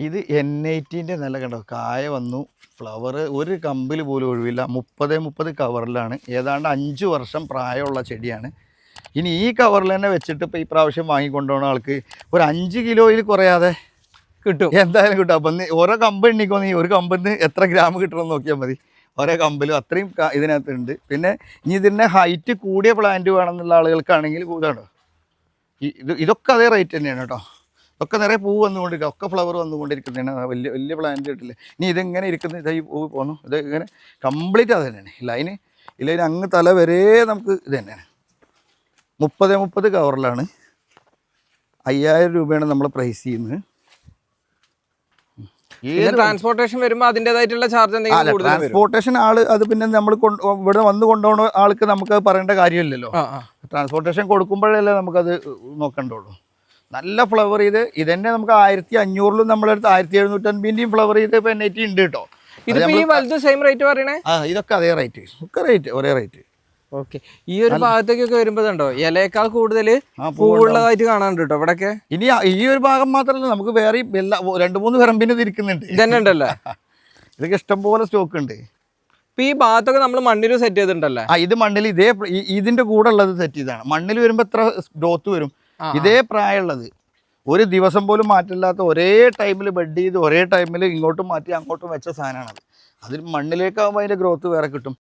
ഇത് N18 നല്ല കണ്ടോ, കായ വന്നു, ഫ്ലവർ ഒരു കമ്പിൽ പോലും ഒഴിവില്ല. 30 കവറിലാണ്, ഏതാണ്ട് 5 വർഷം പ്രായമുള്ള ചെടിയാണ്. ഇനി ഈ കവറിൽ തന്നെ വെച്ചിട്ട് ഇപ്പോൾ ഈ പ്രാവശ്യം വാങ്ങിക്കൊണ്ടുപോകുന്ന ആൾക്ക് ഒരു 5 കിലോയിൽ കുറയാതെ കിട്ടും, എന്തായാലും കിട്ടും. അപ്പം ഓരോ കമ്പ് എണ്ണിക്കോ, നീ ഒരു കമ്പിന്ന് എത്ര ഗ്രാം കിട്ടണമെന്ന് നോക്കിയാൽ മതി. ഓരോ കമ്പിലും അത്രയും ഇതിനകത്തുണ്ട്. പിന്നെ ഇനി ഇതിൻ്റെ ഹൈറ്റ് കൂടിയ പ്ലാന്റ് വേണമെന്നുള്ള ആളുകൾക്കാണെങ്കിൽ ഇതാണോ, ഇതൊക്കെ അതേ റേറ്റ് തന്നെയാണ് കേട്ടോ. ഒക്കെ നിറയെ പൂ വന്നുകൊണ്ടിരിക്കുക, ഒക്കെ ഫ്ലവർ വന്നുകൊണ്ടിരിക്കുന്നതാണ്. വലിയ വലിയ പ്ലാന്റ് കിട്ടില്ല. ഇനി ഇതെങ്ങനെ ഇരിക്കുന്നത്, ഇതായി പൂ പോന്നു, ഇത് ഇങ്ങനെ കംപ്ലീറ്റ് അത് തന്നെയാണ്. ഇല്ലതിന് അങ്ങ് തല വരെ നമുക്ക് ഇത് തന്നെയാണ്. 30 കവറിലാണ്. 5000 രൂപയാണ് നമ്മൾ പ്രൈസ് ചെയ്യുന്നത്. ട്രാൻസ്പോർട്ടേഷൻ വരുമ്പോൾ അതിൻ്റെതായിട്ടുള്ള ചാർജ് എന്തെങ്കിലും? ട്രാൻസ്പോർട്ടേഷൻ അത് പിന്നെ നമ്മൾ ഇവിടെ വന്ന് കൊണ്ടുപോകുന്ന ആൾക്ക് നമുക്ക് പറയേണ്ട കാര്യമില്ലല്ലോ. ട്രാൻസ്പോർട്ടേഷൻ കൊടുക്കുമ്പോഴല്ലേ നമുക്കത് നോക്കണ്ടുള്ളൂ. നല്ല ഫ്ലവർ ചെയ്ത് ഇതന്നെ നമുക്ക് 1500 നമ്മളെടുത്ത് 1750 ഫ്ലവർ ചെയ്ത് ഇപ്പം N18 ഉണ്ട് കേട്ടോ. സെയിം റേറ്റ് പറയണേ? ഇതൊക്കെ അതേ റേറ്റ്, ഒക്കെ റേറ്റ് ഒരേ റേറ്റ്. ഓക്കെ. ഈ ഒരു ഭാഗത്തേക്കൊക്കെ വരുമ്പോഴുണ്ടോ ഇലയേക്കാൾ കൂടുതൽ പൂവുള്ളതായിട്ട് കാണാനുണ്ട് കേട്ടോ ഇവിടെയൊക്കെ. ഇനി ഈ ഒരു ഭാഗം മാത്രമല്ല, നമുക്ക് വേറെ 2-3 വരമ്പിന് തിരിക്കുന്നുണ്ട്. ഇതന്നെ ഉണ്ടല്ലേ? ഇതൊക്കെ ഇഷ്ടംപോലെ സ്റ്റോക്ക് ഉണ്ട്. ഇപ്പൊ ഈ ഭാഗത്തൊക്കെ നമ്മൾ മണ്ണിൽ സെറ്റ് ചെയ്തിട്ടുണ്ടല്ലേ? ഇത് മണ്ണിൽ ഇതിന്റെ കൂടെ ഉള്ളത് സെറ്റ് ചെയ്താണ്. മണ്ണിൽ വരുമ്പോൾ എത്ര ഗ്രോത്ത് വരും, ഇതേ പ്രായമുള്ളത്, ഒരു ദിവസം പോലും മാറ്റില്ലാത്ത ഒരേ ടൈമിൽ ബെഡ് ചെയ്ത് ഒരേ ടൈമിൽ ഇങ്ങോട്ടും മാറ്റി അങ്ങോട്ടും വെച്ച സാധനമാണത്. അതിൽ മണ്ണിലേക്കാകുമ്പോൾ അതിൻ്റെ ഗ്രോത്ത് വേറെ കിട്ടും.